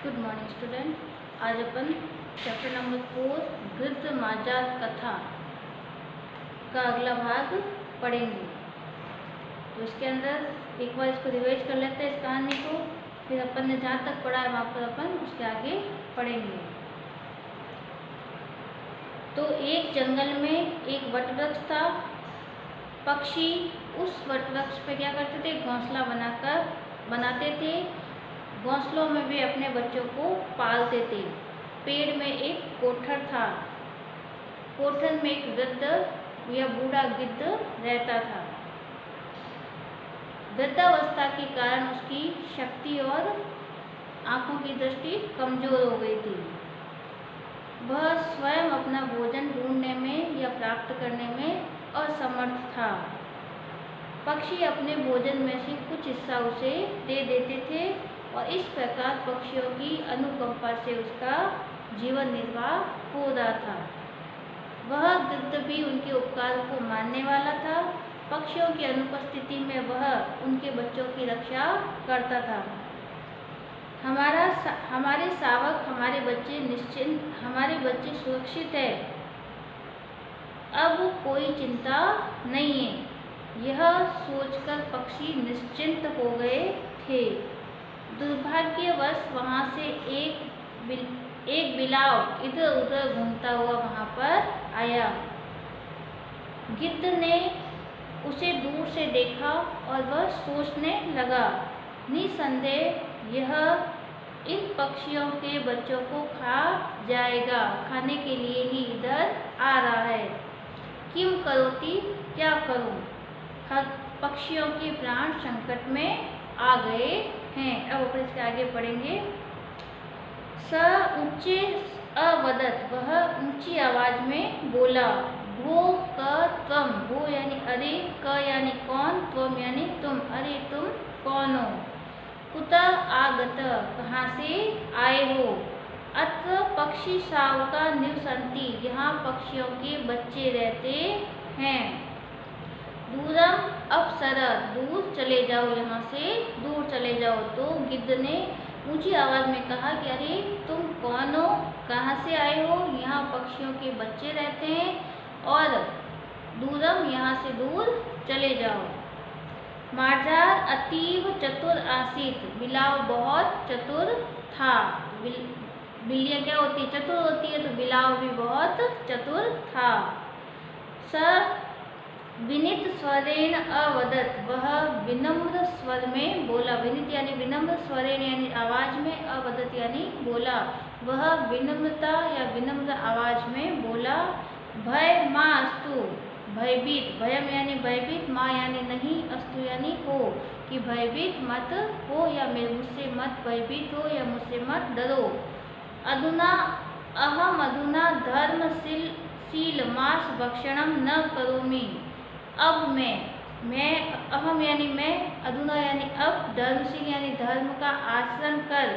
Good morning student. आज अपन chapter number 4 गृध्र माजार कथा का अगला भाग पढ़ेंगे। तो इसके अंदर एक बार इसको रिवाइज कर लेते हैं इस कहानी को, फिर अपन ने जहाँ तक पढ़ा है वहाँ पर अपन उसके आगे पढ़ेंगे। तो एक जंगल में एक वटवृक्ष था। पक्षी उस वटवृक्ष पे क्या करते थे, घोंसला बनाते थे। घोंसलों में भी अपने बच्चों को पालते थे। पेड़ में एक कोठर था। कोठर में एक वृद्ध या बूढ़ा गिद्ध रहता था। वृद्धावस्था के कारण उसकी शक्ति और आंखों की दृष्टि कमजोर हो गई थी। वह स्वयं अपना भोजन ढूंढने में या प्राप्त करने में असमर्थ था। पक्षी अपने भोजन में से कुछ हिस्सा उसे दे देते थे और इस प्रकार पक्षियों की अनुकंपा से उसका जीवन निर्वाह हो रहा था। वह गिद्ध भी उनके उपकार को मानने वाला था। पक्षियों की अनुपस्थिति में वह उनके बच्चों की रक्षा करता था। हमारे शावक, हमारे बच्चे निश्चिंत, हमारे बच्चे सुरक्षित है, अब कोई चिंता नहीं है। यह सोचकर पक्षी निश्चिंत हो गए थे। दुर्भाग्यवश वहाँ से एक बिलाव इधर उधर घूमता हुआ वहाँ पर आया। गिद्ध ने उसे दूर से देखा और वह सोचने लगा, निसंदेह यह इन पक्षियों के बच्चों को खा जाएगा, खाने के लिए ही इधर आ रहा है। किम करोति, क्या करूं? पक्षियों के प्राण संकट में आ गए हैं। अब अपन इसके आगे पढ़ेंगे। स ऊंचे अवदत, वह ऊंची आवाज में बोला। भो क त्वम, भो यानी अरे, क यानी कौन, त्वम यानी तुम, अरे तुम कौन हो? कुतः आगत, कहाँ से आए हो? अत्र पक्षी शावका निवसन्ति, यहाँ पक्षियों के बच्चे रहते हैं। दूरम अपसर, दूर चले जाओ, यहाँ से दूर चले जाओ। तो गिद्ध ने ऊंची आवाज में कहा कि अरे तुम कौन हो, कहाँ से आए हो? यहाँ पक्षियों के बच्चे रहते हैं और दूरम, यहाँ से दूर चले जाओ। मार्जार अतीव चतुर आसीत, बिलाव बहुत चतुर था। बिल्लियाँ क्या होती है, चतुर होती है, तो बिलाव भी बहुत चतुर था। स विनीत स्वरेण अवदत, वह विनम्र स्वर में बोला। विनीत यानी विनम्र, स्वरेण यानी आवाज में, अवदत यानी बोला। वह विनम्रता या विनम्र आवाज में बोला। भय माँ अस्तु, भयभीत, भयम यानी भयभीत, माँ यानी नहीं, अस्तु यानी हो, कि भयभीत मत हो या मुझसे मत भयभीत हो या मुझसे मत डरो। अधुना अहम, अधुना धर्मशील मांस भक्षणम न करोमि, अब मैं अहम यानी मैं, अधुना यानी अब, धर्मशील यानी धर्म का आचरण कर,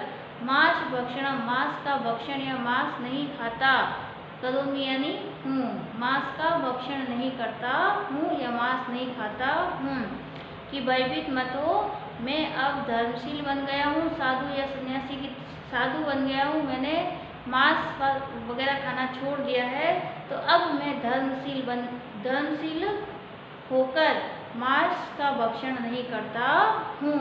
मांस भक्षणम, मांस का भक्षण या मांस नहीं खाता, करोमि यानी हूँ, मांस का भक्षण नहीं करता हूँ या मांस नहीं खाता हूँ, कि भयभीत मत हो। मैं अब धर्मशील बन गया हूँ, साधु या सन्यासी की साधु बन गया हूँ, मैंने मांस वगैरह खाना छोड़ दिया है, तो अब मैं धर्मशील होकर मांस का भक्षण नहीं करता हूँ।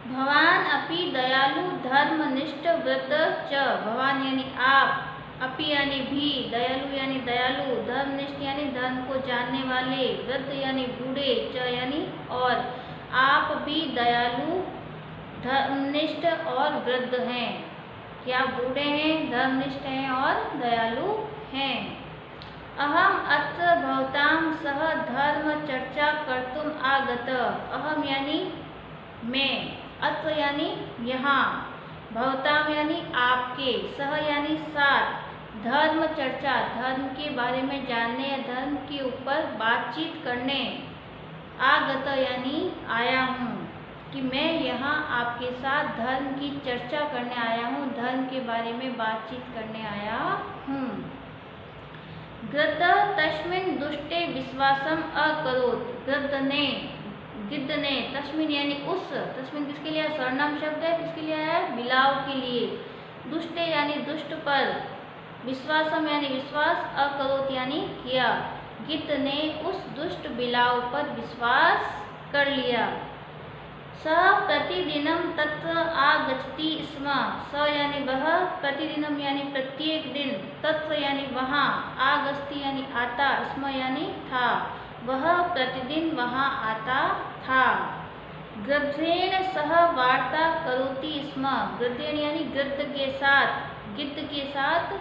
भवान अपि दयालु धर्मनिष्ठ व्रत च, भवान यानी आप, अपि यानी भी, दयालु यानी दयालु, धर्मनिष्ठ यानी धर्म को जानने वाले, वृद्ध यानी बूढ़े, च यानी और, आप भी दयालु धर्मनिष्ठ और वृद्ध हैं। क्या बूढ़े हैं, धर्मनिष्ठ हैं और दयालु हैं। अहम अत्र भवतां सह धर्म चर्चा कर्तुम आगत, अहम यानी मैं, अत्र यानी यहाँ, भवताम यानी आपके, सह यानी साथ, धर्म चर्चा धर्म के बारे में जानने या धर्म के ऊपर बातचीत करने, आगत यानी आया हूँ, कि मैं यहाँ आपके साथ धर्म की चर्चा करने आया हूँ, धर्म के बारे में बातचीत करने आया हूँ। गृध्र तस्मिन् दुष्टे विश्वासम अकरोत्, गृध्र ने गिद्ध ने, तस्मिन यानी उस, तस्मिन किसके लिए सर्वनाम शब्द है, किसके लिए है, बिलाव के लिए। दुष्टे यानी दुष्ट पर, विश्वासम यानी विश्वास, अकरोत यानी किया। गिद्ध ने उस दुष्ट बिलाव पर विश्वास कर लिया। स प्रतिदिनम तत्र आगच्छति स्म, स यानी वह, प्रतिदिनम यानी प्रत्येक दिन, तत्र यानी वहाँ, आगच्छति यानी आता, स्म यानी था, वह प्रतिदिन वहाँ आता था। गृध्रेण सह वार्ता करोति स्म, गृध्रेण यानी गृध्र के साथ, गिद्ध के साथ,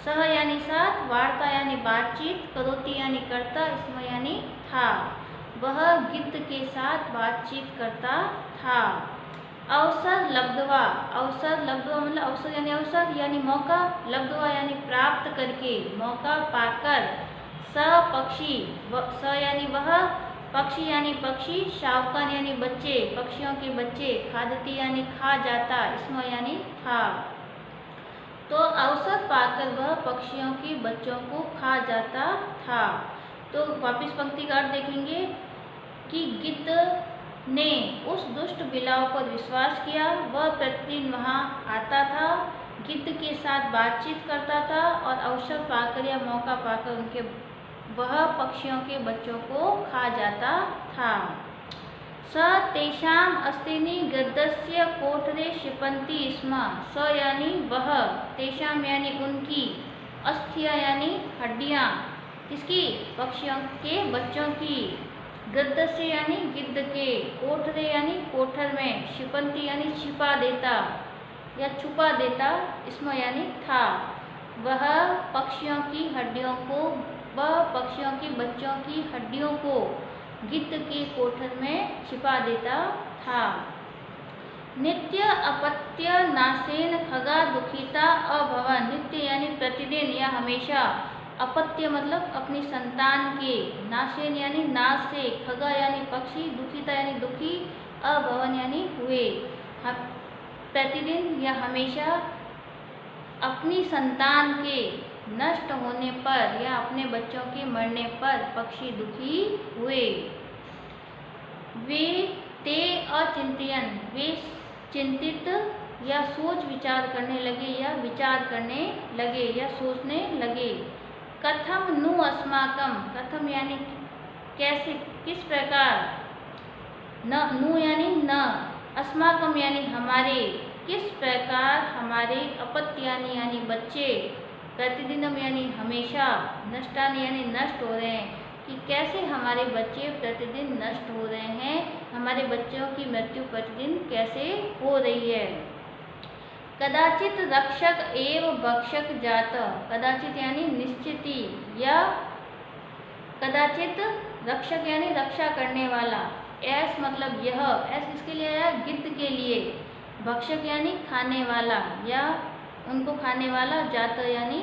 सह यानी साथ, वार्ता यानी बातचीत, करोति यानी करता, स्म यानी था, वह गिद्ध के साथ बातचीत करता था। अवसर लब्धवा, अवसर लब्धवा मतलब अवसर यानी अवसर यानी मौका, लब्धवा यानी प्राप्त करके, मौका पाकर। स पक्षी, स यानी वह, पक्षी यानी पक्षी, शावकान यानी बच्चे, पक्षियों के बच्चे, खादती यानी खा जाता, स्म यानी था। तो अवसर पाकर वह पक्षियों के बच्चों को खा जाता था। तो वापिस पंक्ति का अर्थ देखेंगे कि गिद्ध ने उस दुष्ट बिलाव पर विश्वास किया, वह प्रतिदिन वहाँ आता था, गिद्ध के साथ बातचीत करता था और अवसर पाकर या मौका पाकर उनके वह पक्षियों के बच्चों को खा जाता था। स तेषाम अस्तिनि गृद्धस्य कोठरे क्षिपन्ति स्म, स यानी वह, तेषाम यानी उनकी, अस्थियां यानी हड्डियां, किसकी, पक्षियों के बच्चों की, गृद्धस्य यानी गिद्ध के, कोठरे यानी कोठर में, क्षिपन्ति यानी छिपा देता या छुपा देता, स्म यानी था, वह पक्षियों की हड्डियों को, वह पक्षियों के बच्चों की हड्डियों को गिद्ध के कोठर में छिपा देता था। नित्य अपत्य नाशेन खगा दुखिता अभवन, नित्य यानी प्रतिदिन या हमेशा, अपत्य मतलब अपनी संतान के, नाशेन यानी नाश से, खगा यानी पक्षी, दुखिता यानी दुखी, अभवन यानी हुए। प्रतिदिन या हमेशा अपनी संतान के नष्ट होने पर या अपने बच्चों के मरने पर पक्षी दुखी हुए। वे ते अचिंतयन, वे चिंतित या सोच विचार करने लगे या विचार करने लगे या सोचने लगे। कथम नु अस्माकम, कथम यानी कैसे, किस प्रकार, न नु यानी न, अस्माकम यानी हमारे, किस प्रकार हमारे, अपत्यानि यानी बच्चे, प्रतिदिनम यानी हमेशा, नष्टानि यानी नष्ट हो रहे हैं, कि कैसे हमारे बच्चे प्रतिदिन नष्ट हो रहे हैं, हमारे बच्चों की मृत्यु प्रतिदिन कैसे हो रही है। कदाचित रक्षक एव भक्षक जात, कदाचित यानी निश्चित ही, या कदाचित रक्षक यानी रक्षा करने वाला, ऐस मतलब यह, ऐस किसके लिए आया, गिद्ध के लिए, भक्षक यानी खाने वाला या उनको खाने वाला, जात यानी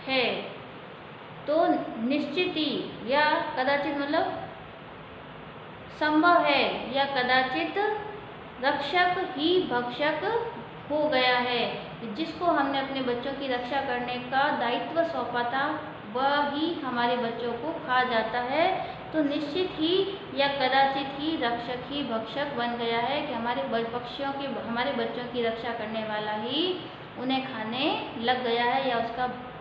है। तो निश्चित ही या कदाचित मतलब संभव है, या कदाचित रक्षक ही भक्षक हो गया है, जिसको हमने अपने बच्चों की रक्षा करने का दायित्व सौंपा था वह ही हमारे बच्चों को खा जाता है। तो निश्चित ही या कदाचित ही रक्षक ही भक्षक बन गया है, कि हमारे पक्षियों के, हमारे बच्चों की रक्षा करने वाला ही उन्हें खाने लग गया है, या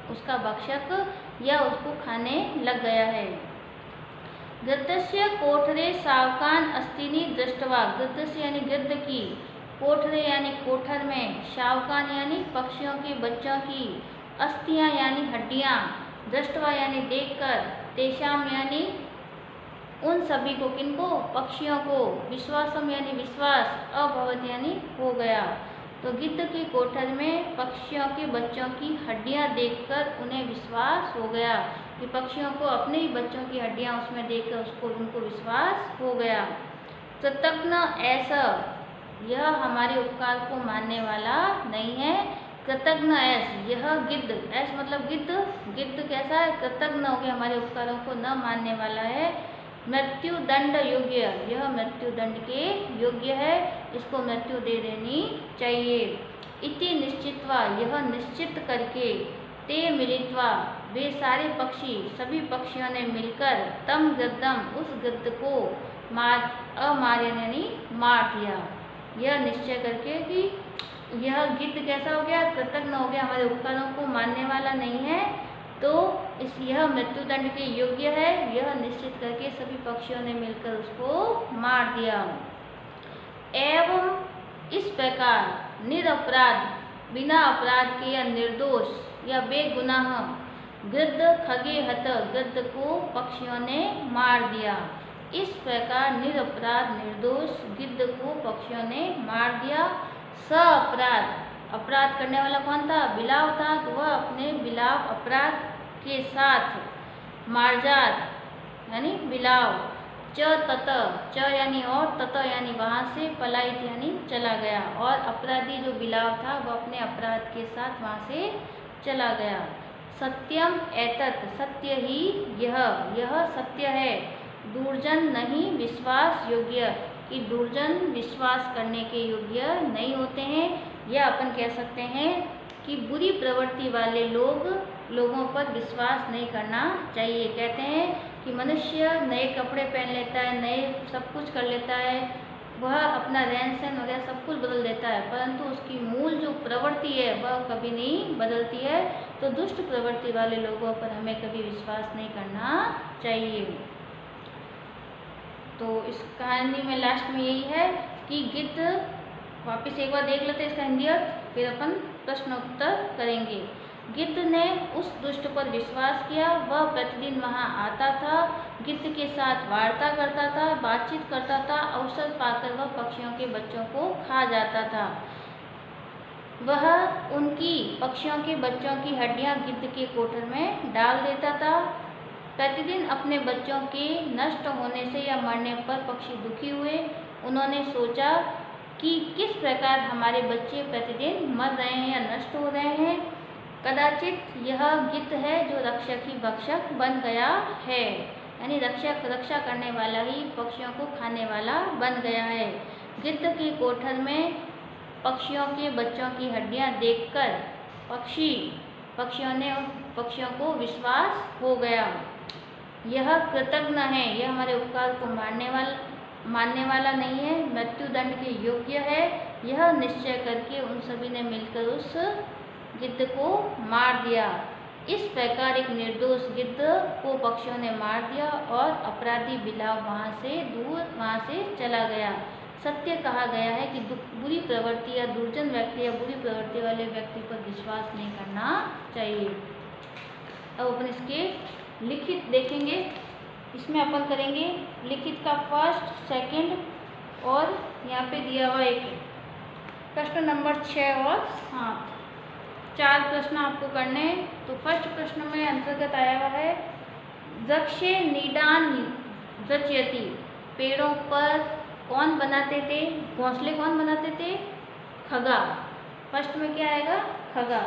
उसका भक्षक या उसको खाने लग गया है। गृद्धस्य कोठरे सावकान अस्तिनि दृष्टवा, गृद्धस्य यानी गृद्ध की, कोठरे यानी कोठर में, शावकान यानी पक्षियों के बच्चों की, अस्थियां यानी हड्डियां, दृष्टवा यानी देखकर, तेषाम यानी उन सभी को, किनको, पक्षियों को, विश्वासम यानी विश्वास, अभवत यानी हो गया। तो गिद्ध के कोठर में पक्षियों के बच्चों की हड्डियां देखकर उन्हें विश्वास हो गया, कि पक्षियों को अपने ही बच्चों की हड्डियां उसमें देखकर उनको विश्वास हो गया। कृतज्ञ ऐसा, यह हमारे उपकार को मानने वाला नहीं है। कृतज्ञ ऐस, यह गिद्ध, ऐस मतलब गिद्ध कैसा है, कृतज्ञ हो गया, हमारे उपकारों को न मानने वाला है। मृत्यु दंड योग्य, यह मृत्यु दंड के योग्य है, इसको मृत्यु दे देनी चाहिए। इति निश्चित्वा, यह निश्चित करके, ते मिलित्वा वे सारे पक्षी, सभी पक्षियों ने मिलकर तम गद्दम, उस गद्द को अमार्य यानी मार दिया। यह निश्चय करके कि यह गिद्ध कैसा हो गया, कृतज्ञ हो गया, हमारे उपकारों को मानने वाला नहीं है, तो यह मृत्युदंड के योग्य है। यह निश्चित करके सभी पक्षियों ने मिलकर उसको मार दिया। एवं इस प्रकार निरपराध, बिना अपराध के या निर्दोष या बेगुनाह गिद्ध खगे हत, गिद्ध को पक्षियों ने मार दिया। इस प्रकार निरपराध निर्दोष गिद्ध को पक्षियों ने मार दिया। स अपराध, अपराध करने वाला कौन था, बिलाव था, तो वह अपने बिलाव अपराध के साथ मार्जात यानी बिलाव, च तत, च यानी और, तत यानी वहाँ से, पलायित यानी चला गया, और अपराधी जो बिलाव था वह अपने अपराध के साथ वहाँ से चला गया। सत्यम एतत्, सत्य ही यह सत्य है। दुर्जन नहीं विश्वास योग्य, कि दुर्जन विश्वास करने के योग्य नहीं होते हैं। या अपन कह सकते हैं कि बुरी प्रवृत्ति वाले लोगों पर विश्वास नहीं करना चाहिए। कहते हैं कि मनुष्य नए कपड़े पहन लेता है, नए सब कुछ कर लेता है, वह अपना रहन सहन वगैरह सब कुछ बदल देता है, परंतु उसकी मूल जो प्रवृत्ति है वह कभी नहीं बदलती है। तो दुष्ट प्रवृत्ति वाले लोगों पर हमें कभी विश्वास नहीं करना चाहिए। तो इस कहानी में लास्ट में यही है कि गिद्ध, वापस एक बार देख लेते हैं इसका हिंदी अर्थ, फिर अपन प्रश्न उत्तर करेंगे। गिद्ध ने उस दुष्ट पर विश्वास किया, वह प्रतिदिन वहां आता था, गिद्ध के साथ वार्ता करता था, बातचीत करता था, अवसर पाकर वह पक्षियों के बच्चों को खा जाता था। वह उनकी, पक्षियों के बच्चों की हड्डियां गिद्ध के कोठर में डाल देता था। प्रतिदिन अपने बच्चों के नष्ट होने से या मरने पर पक्षी दुखी हुए। उन्होंने सोचा कि किस प्रकार हमारे बच्चे प्रतिदिन मर रहे हैं या नष्ट हो रहे हैं। कदाचित यह गिद्ध है जो रक्षक ही भक्षक बन गया है, यानी रक्षा करने वाला ही पक्षियों को खाने वाला बन गया है। गिद्ध के कोठर में पक्षियों के बच्चों की हड्डियां देखकर पक्षियों को विश्वास हो गया। यह कृतज्ञ है, यह हमारे उपकार को मानने वाला नहीं है, मृत्युदंड के योग्य है। यह निश्चय करके उन सभी ने मिलकर उस गिद्ध को मार दिया। इस प्रकार एक निर्दोष गिद्ध को पक्षियों ने मार दिया और अपराधी बिलाव वहाँ से चला गया। सत्य कहा गया है कि बुरी प्रवृत्ति या दुर्जन व्यक्ति या बुरी प्रवृत्ति वाले व्यक्ति पर विश्वास नहीं करना चाहिए। अब अपन इसके लिखित देखेंगे। इसमें अपन करेंगे लिखित का फर्स्ट, सेकंड और यहाँ पे दिया हुआ एक प्रश्न नंबर 6 और 7, 4 प्रश्न आपको करने हैं। तो फर्स्ट प्रश्न में अंतर्गत आया हुआ है वृक्षे नीडान रचयति, पेड़ों पर कौन बनाते थे, घोंसले कौन बनाते थे, खगा। फर्स्ट में क्या आएगा, खगा।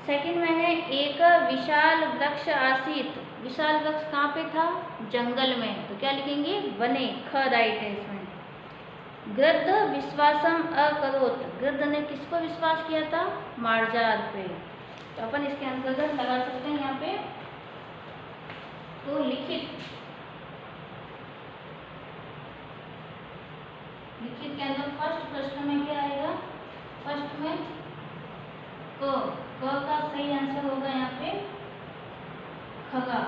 सेकंड में है एक विशाल वृक्ष आसीत, विशाल वृक्ष कहाँ पे था, जंगल में, तो क्या लिखेंगे, वने, ख राइट है इसमें। गृद्ध विश्वासम अकरोत, गृद्ध ने किस पर विश्वास किया था, मार्जार पे। तो अपन इसके अंतर्गत लगा सकते हैं यहाँ पे। तो लिखित के अंदर फर्स्ट प्रश्न में क्या आएगा, फर्स्ट में क का सही आंसर होगा यहाँ पे खगा।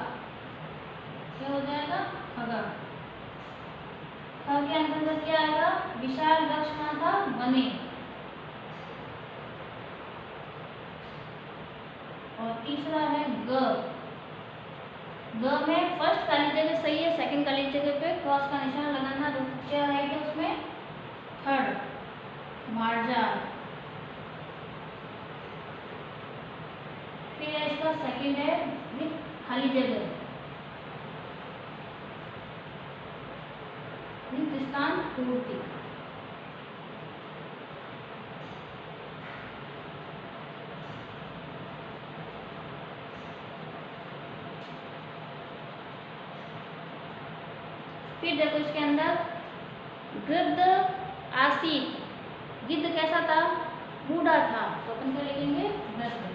क्या हो जाएगा, खगा। ख के अंतर्गत क्या आएगा, विशाल वृक्ष कहाँ था, वने। और तीसरा है ग में फर्स्ट खाली जगह सही है, सेकंड खाली जगह पे क्रॉस का निशान लगाना। तो क्या राइट है उसमें, थर्ड, मार्जार। फिर इसका सेकंड है खाली जगह, स्थान पूर्ति। फिर देखो इसके अंदर गृद्ध आसीत, गिद्ध कैसा था, बूढ़ा था, तो अपन क्या लिखेंगे, गृद्ध।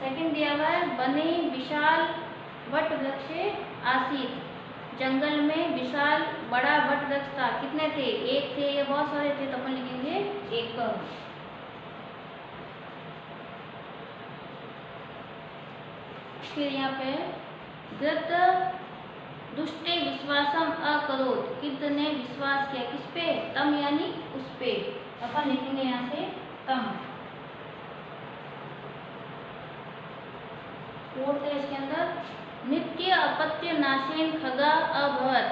सेकंड दिया हुआ है, बने विशाल वट वृक्ष आसीत। जंगल में विशाल बड़ा वट वृक्ष था। कितने थे? एक थे या बहुत सारे थे? तो अपन लिखेंगे एक। फिर यहाँ पे गृत दुष्टे विश्वासम अकरोत। गिद्ध ने विश्वास किया किस पे? तम यानी उस पे। अपन लिखेंगे यहाँ से तम। फोर्थ है इसके अंदर, नित्य अपत्य नाशेन खगा अभवत।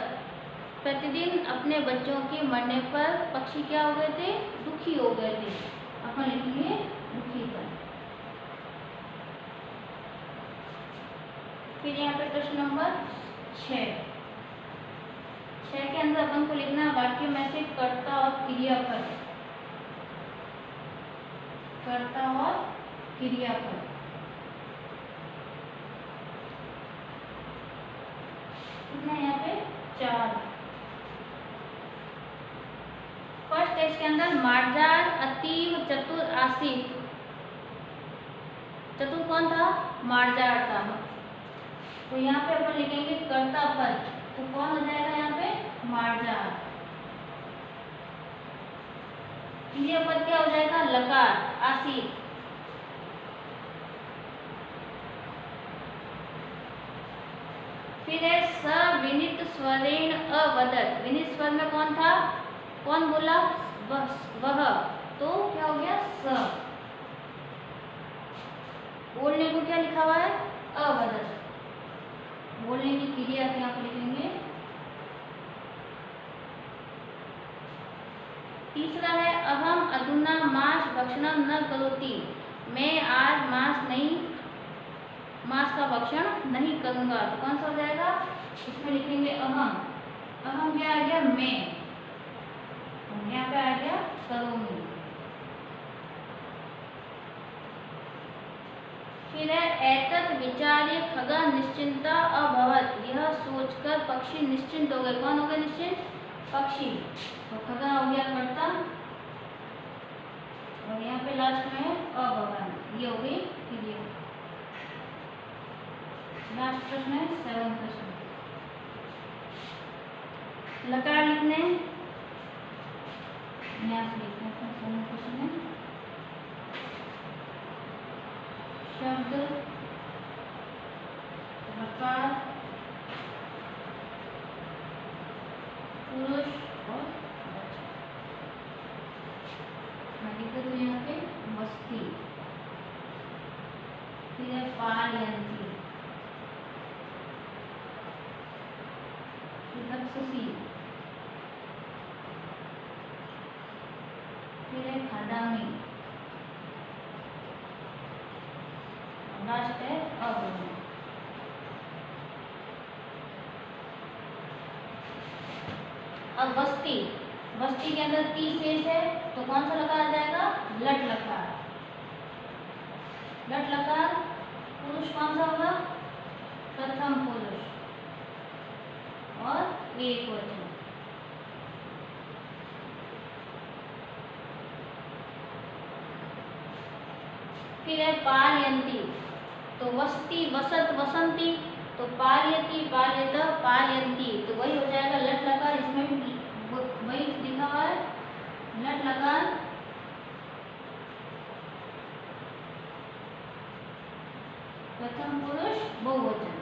प्रतिदिन अपने बच्चों के मरने पर पक्षी क्या हो गए थे? दुखी हो गए थे। अपन लिखेंगे दुखी था। फिर यहाँ पे प्रश्न नंबर 6 के अंदर अपन को लिखना वाक्य में से कर्ता और क्रियापद। कर्ता और क्रियापद। कितना यहाँ पे? 4। फर्स्ट है इसके अंदर, मार्जार अतीव चतुर आसीत। चतुर कौन था? मार्जार था। तो यहाँ पे अपन लिखेंगे कर्ता पद। तो कौन हो जाएगा यहाँ पे? मार्जार। क्रियापद क्या हो जाएगा? लकार आसीत। फिर है सविनित स्वरेण अवदत। विनित स्वर में कौन था? कौन बोला? वह। तो क्या हो गया? स। बोलने को क्या लिखा हुआ है? अवदत। बोलने की क्रिया यहाँ पर लिखेंगे। तीसरा है, अहम अधुना मांस भक्षणम न करोति। मैं आज मांस का भक्षण नहीं करूंगा। तो कौन सा हो जाएगा? इसमें लिखेंगे अहम। अहम क्या आ गया? मैं। यहाँ पे आ गया करूंगी। फिर है, एतत् विचार्य खगा निश्चिंता अभवत। यह सोचकर पक्षी निश्चिंत हो गए। कौन हो गए निश्चिंत? पक्षी। तो खगा हो गया कर्ता, और यहाँ पे लास्ट में है अभवन। ये हो गई क्रिया। लास्ट प्रश्न है 7 प्रश्न। लकार लिखने यहाँ से लिखते हैं। 7 प्रश्न है शब्द लकार पुरुष और बच्चा। मैं लिख दूँ यहाँ पे वस्ती। फिर है पालयंती, रक्षसी, फिर है खादामी, लास्ट है अवर्ण। अब वस्ती। वस्ती के अंदर 30 शेष है, तो कौन सा लकार आ जाएगा? लट लकार। लट लकार। पुरुष कौन सा होगा? प्रथम पुरुष और एक वचन। फिर है पालयंती। तो वस्ती वसत वसंती, तो पालयती पालयत पालयंती। तो वही हो जाएगा लट लकार। इसमें भी वही लिखा हुआ है लट लकार। प्रथम पुरुष बहुवचन।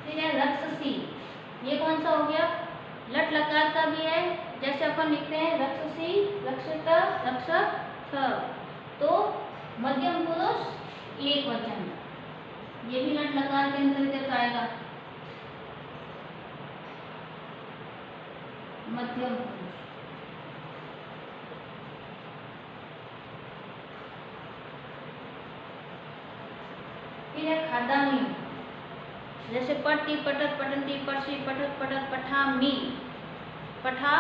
फिर है रक्षसी। ये कौन सा हो गया? लट लकार का भी है। जैसे अपन लिखते हैं रक्षसी, रक्षित, रक्षक, तो मध्यम पुरुष एक वचन। ये भी लट लकार के अंतर्गत आएगा। मध्यम पुरुष। फिर है खादामी। जैसे पठती पठत पठंती पठसी पठत पठत पठामी, पठा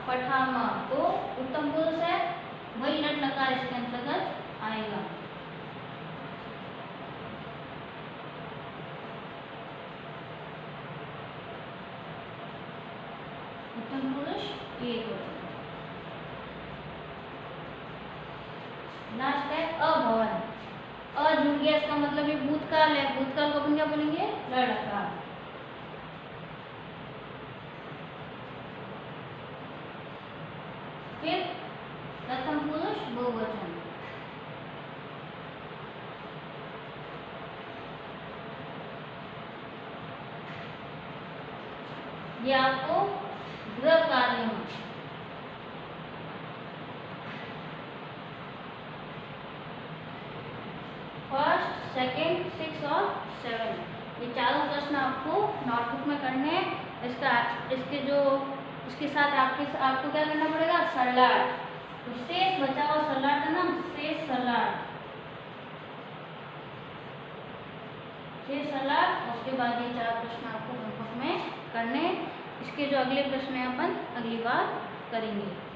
पठाम। तो उत्तम पुरुष है, वही लट लकार इसके अंतर्गत आएगा। उत्तम पुरुष एक वचन। जुड़ गया, इसका मतलब ये भूतकाल है। भूतकाल को अपन क्या बोलेंगे? लड़का। फिर प्रथम पुरुष बहुवचन। ये आपको गृह कार्य में फर्स्ट, सेकंड, 6 और 7 ये चारों प्रश्न आपको नोटबुक में करने हैं। इसके साथ आपको क्या करना पड़ेगा? सरलाट। तो शेष बचा हुआ सरलाट का नाम शेष सरलाट। शेष सरलाट, उसके बाद ये 4 प्रश्न आपको नोटबुक में करने। इसके जो अगले प्रश्न हैं अपन अगली बार करेंगे।